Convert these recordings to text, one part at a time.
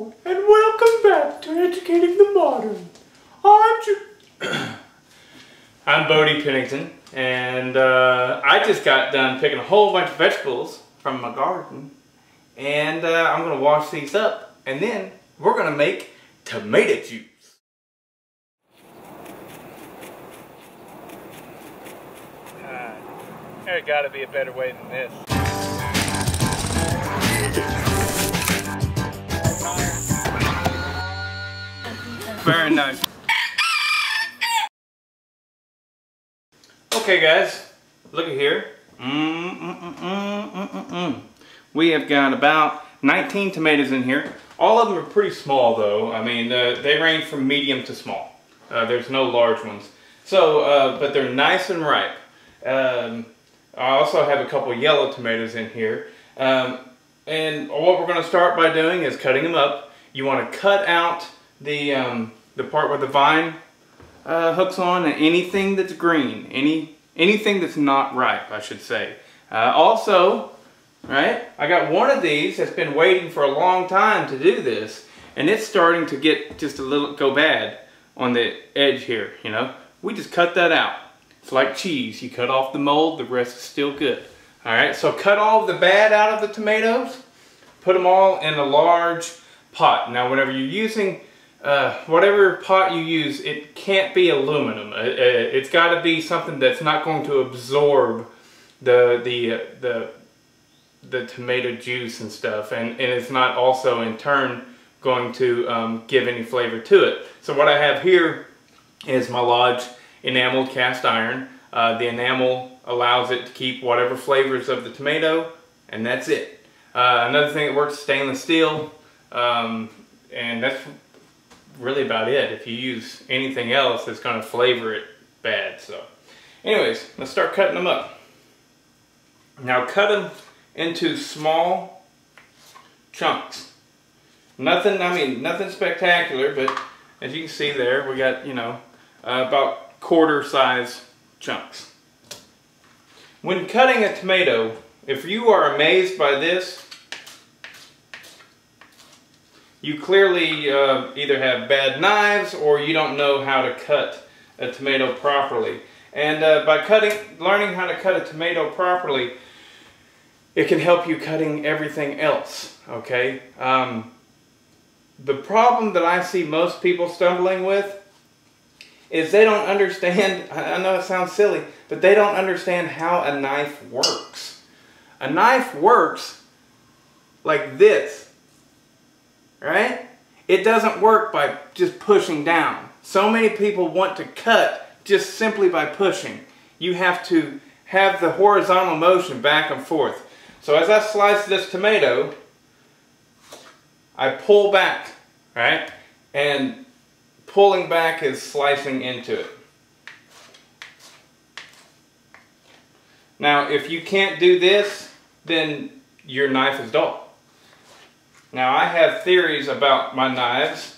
Hello, and welcome back to Educating the Modern. I'm Bodie Pennington, and I just got done picking a whole bunch of vegetables from my garden, and I'm going to wash these up, and then we're going to make tomato juice. There's got to be a better way than this. Very nice. Okay guys, look at here. We have got about 19 tomatoes in here. All of them are pretty small though. I mean, they range from medium to small. There's no large ones. So, but they're nice and ripe. I also have a couple yellow tomatoes in here. And what we're going to start by doing is cutting them up. You want to cut out the part where the vine hooks on, and anything that's green, anything that's not ripe, I should say. Also, right, I got one of these that's been waiting for a long time to do this, and it's starting to get just a little go bad on the edge here, you know. We just cut that out. It's like cheese. You cut off the mold, the rest is still good. Alright, so cut all the bad out of the tomatoes, put them all in a large pot. Now whenever you're using, whatever pot you use, it can't be aluminum. It's got to be something that's not going to absorb the tomato juice and stuff, and it's not also in turn going to give any flavor to it. So what I have here is my Lodge enameled cast iron. The enamel allows it to keep whatever flavors of the tomato, and that's it. Another thing that works is stainless steel, and that's really about it. If you use anything else, it's going to flavor it bad. So anyways, let's start cutting them up. Now cut them into small chunks. Nothing spectacular, but as you can see there, we got, you know, about quarter size chunks. When cutting a tomato, if you are amazed by this, you clearly either have bad knives or you don't know how to cut a tomato properly. And by learning how to cut a tomato properly, it can help you cutting everything else, okay? The problem that I see most people stumbling with is they don't understand, I know it sounds silly, but they don't understand how a knife works. A knife works like this, right? It doesn't work by just pushing down. So many people want to cut just simply by pushing. You have to have the horizontal motion back and forth. So as I slice this tomato, I pull back, right? And pulling back is slicing into it. Now, if you can't do this, then your knife is dull. Now, I have theories about my knives.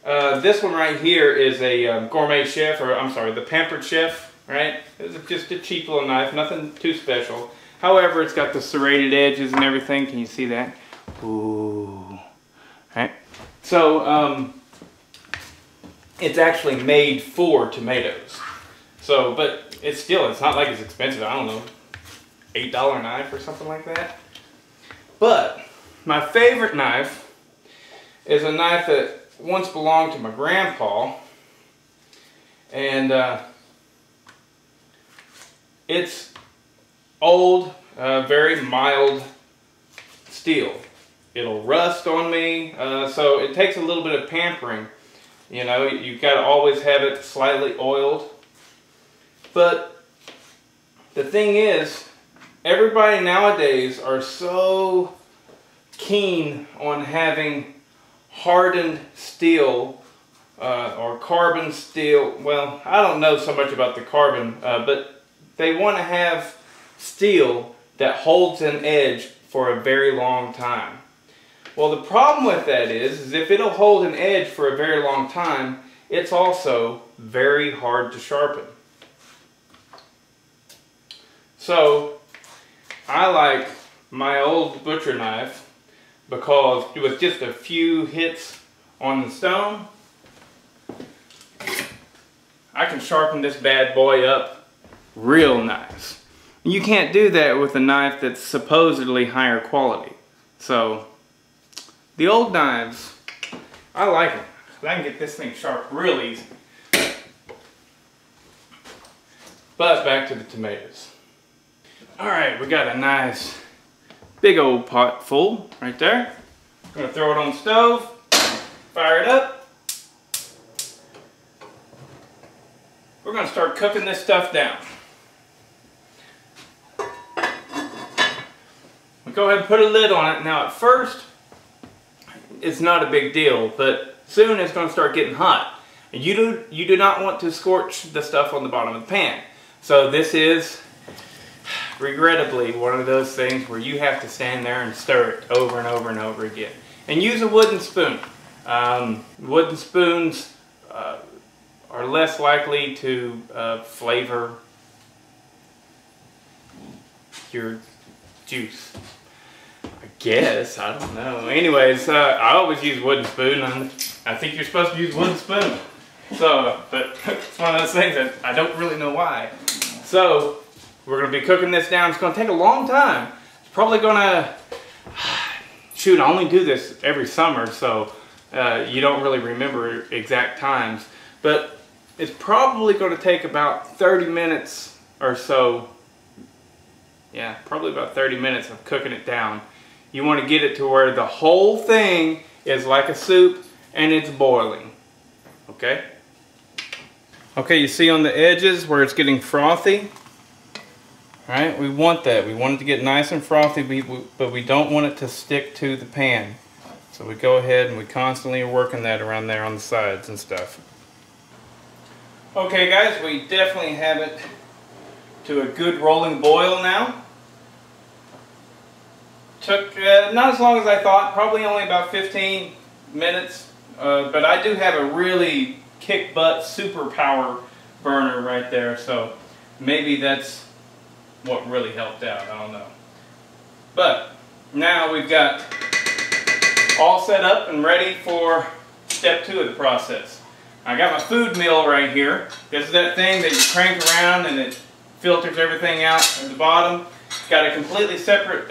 This one right here is a Gourmet Chef, or I'm sorry, the Pampered Chef, right? It's just a cheap little knife, nothing too special. However, it's got the serrated edges and everything. Can you see that? Ooh. Right? So, it's actually made for tomatoes. So, but it's not like it's expensive. I don't know, $8 knife or something like that. But my favorite knife is a knife that once belonged to my grandpa, and it's old, very mild steel. It'll rust on me, so it takes a little bit of pampering. You know, you've got to always have it slightly oiled. But the thing is, everybody nowadays are so keen on having hardened steel or carbon steel. Well, I don't know so much about the carbon, but they want to have steel that holds an edge for a very long time. Well, the problem with that is if it'll hold an edge for a very long time, it's also very hard to sharpen. So, I like my old butcher knife because with just a few hits on the stone, I can sharpen this bad boy up real nice. You can't do that with a knife that's supposedly higher quality. So the old knives, I like them. I can get this thing sharp real easy. But back to the tomatoes. Alright, we got a nice big old pot full right there. I'm going to throw it on the stove, fire it up. We're going to start cooking this stuff down. We go ahead and put a lid on it. Now at first, it's not a big deal, but soon it's going to start getting hot. And you do not want to scorch the stuff on the bottom of the pan. So this is, regrettably, one of those things where you have to stand there and stir it over and over and over again. And use a wooden spoon. Wooden spoons are less likely to flavor your juice. I guess, I don't know. Anyways, I always use wooden spoon. I think you're supposed to use wooden spoon. So, but it's one of those things that I don't really know why. So, we're going to be cooking this down. It's going to take a long time. It's probably going to, shoot, I only do this every summer, so you don't really remember exact times. But it's probably going to take about 30 minutes or so. Yeah, probably about 30 minutes of cooking it down. You want to get it to where the whole thing is like a soup and it's boiling. Okay? Okay, you see on the edges where it's getting frothy? Right? We want that. We want it to get nice and frothy, but we don't want it to stick to the pan. So we go ahead and we constantly are working that around there on the sides and stuff. Okay guys, we definitely have it to a good rolling boil now. Took not as long as I thought, probably only about 15 minutes, but I do have a really kick butt super power burner right there, so maybe that's what really helped out, I don't know. But now we've got all set up and ready for step 2 of the process. I got my food mill right here. This is that thing that you crank around and it filters everything out at the bottom. Got a completely separate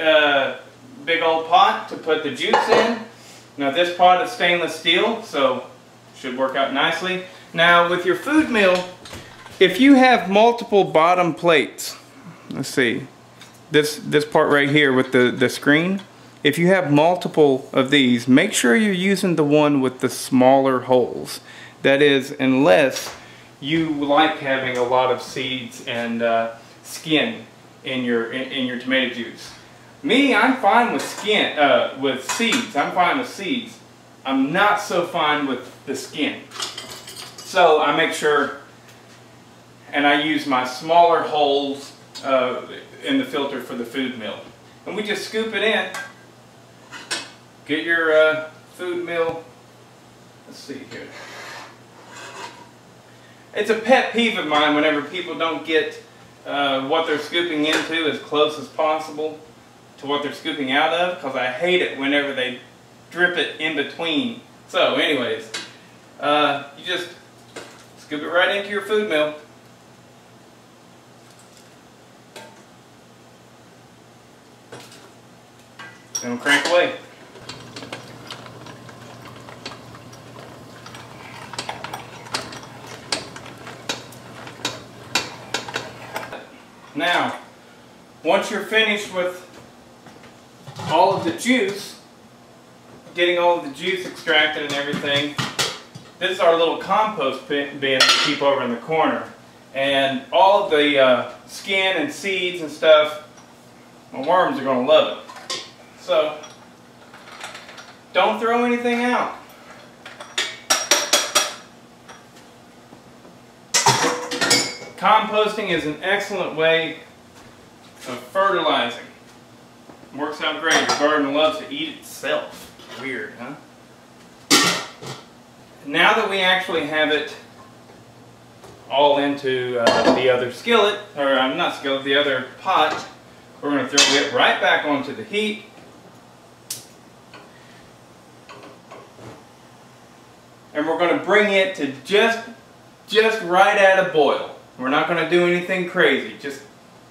big old pot to put the juice in. Now this pot is stainless steel, so should work out nicely. Now with your food mill, if you have multiple bottom plates, let's see, this part right here with the screen, if you have multiple of these, make sure you're using the one with the smaller holes. That is, unless you like having a lot of seeds and skin in your tomato juice. Me, I'm fine with skin, with seeds. I'm fine with seeds. I'm not so fine with the skin. So I make sure, and I use my smaller holes in the filter for the food mill. And we just scoop it in. Get your food mill. Let's see here. It's a pet peeve of mine whenever people don't get what they're scooping into as close as possible to what they're scooping out of, because I hate it whenever they drip it in between. So anyways, you just scoop it right into your food mill. And crank away. Now, once you're finished with all of the juice, getting all of the juice extracted and everything, this is our little compost bin we keep over in the corner. And all of the skin and seeds and stuff, my worms are going to love it. So, don't throw anything out. Composting is an excellent way of fertilizing. It works out great. Your garden loves to eat itself. Weird, huh? Now that we actually have it all into the other skillet, or not skillet, the other pot, we're going to throw it right back onto the heat. and we're going to bring it to just right at a boil. We're not going to do anything crazy, just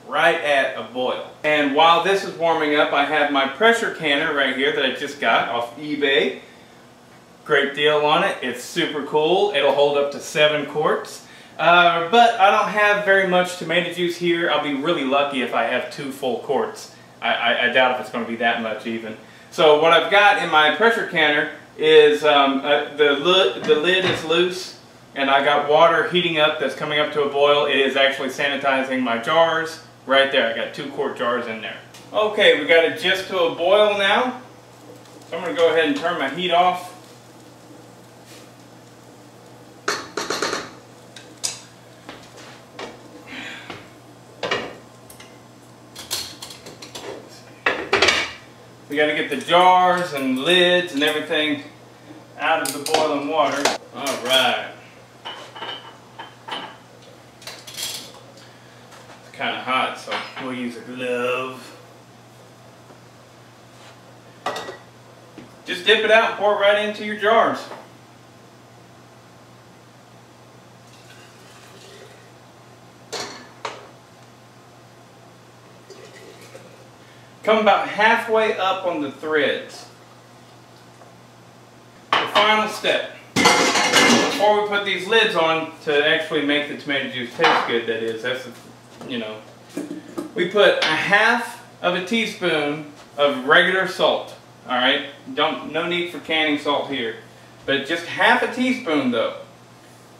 right at a boil. And while this is warming up, I have my pressure canner right here that I just got off eBay. Great deal on it. It's super cool. It'll hold up to 7 quarts. But I don't have very much tomato juice here. I'll be really lucky if I have 2 full quarts. I doubt if it's going to be that much even. So what I've got in my pressure canner is the lid is loose, and I got water heating up that's coming up to a boil. It is actually sanitizing my jars right there. I got 2 quart jars in there. Okay, we got it just to a boil now. So I'm going to go ahead and turn my heat off. We got to get the jars and lids and everything out of the boiling water. All right. It's kind of hot, so we'll use a glove. Just dip it out and pour it right into your jars. Come about halfway up on the threads. The final step. Before we put these lids on to actually make the tomato juice taste good, that is, that's, you know, we put 1/2 teaspoon of regular salt. All right, no need for canning salt here, but just 1/2 teaspoon though.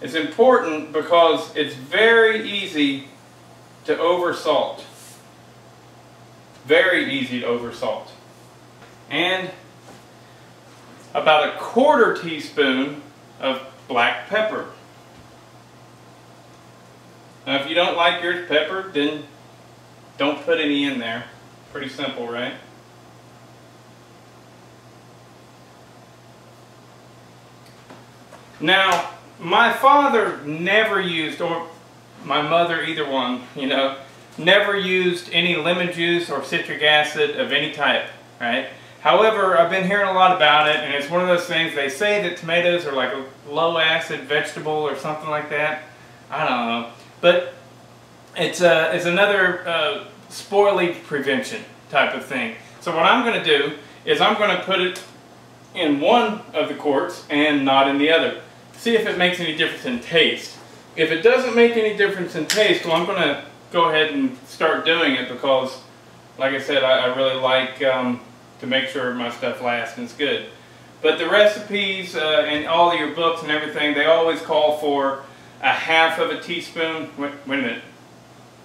It's important because it's very easy to over salt. Very easy to over salt. And about 1/4 teaspoon of black pepper. Now if you don't like yours pepper, then don't put any in there. Pretty simple, right? Now, my father never used, or my mother, either one, you know, never used any lemon juice or citric acid of any type, right? However, I've been hearing a lot about it, and it's one of those things, they say that tomatoes are like a low acid vegetable or something like that. I don't know. But it's another spoilage prevention type of thing. So what I'm going to do is I'm going to put it in one of the quarts and not in the other. See if it makes any difference in taste. If it doesn't make any difference in taste, well, I'm going to go ahead and start doing it because, like I said, I really like to make sure my stuff lasts and it's good. But the recipes and all of your books and everything, they always call for 1/2 teaspoon, wait a minute,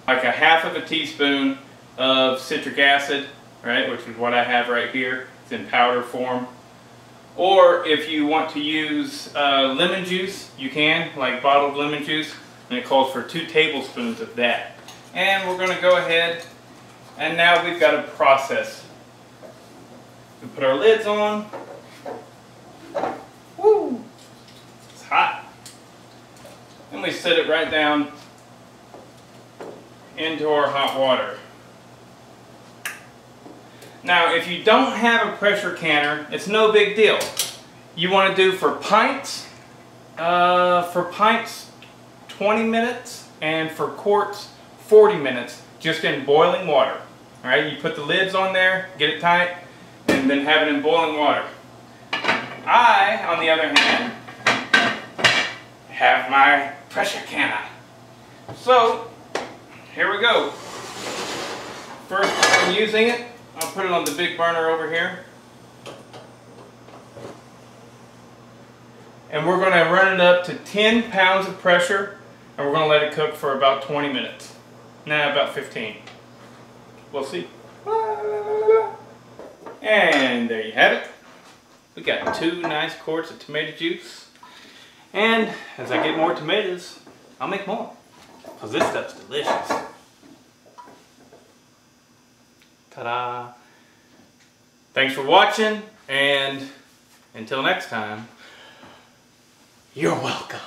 like 1/2 teaspoon of citric acid, right, which is what I have right here. It's in powder form. Or if you want to use lemon juice, you can, like bottled lemon juice, and it calls for 2 tablespoons of that. And we're going to go ahead, and now we've got a process. We put our lids on. Woo! It's hot. And we set it right down into our hot water. Now, if you don't have a pressure canner, it's no big deal. You want to do for pints 20 minutes, and for quarts 40 minutes, just in boiling water. All right, you put the lids on there, get it tight, and then have it in boiling water. I, on the other hand, have my pressure canner. So, here we go. First, I'm using it. I'll put it on the big burner over here. And we're going to run it up to 10 pounds of pressure, and we're going to let it cook for about 20 minutes. Nah, about 15. We'll see. And there you have it. We got 2 nice quarts of tomato juice. And as I get more tomatoes, I'll make more. Because this stuff's delicious. Ta-da! Thanks for watching, and until next time, you're welcome.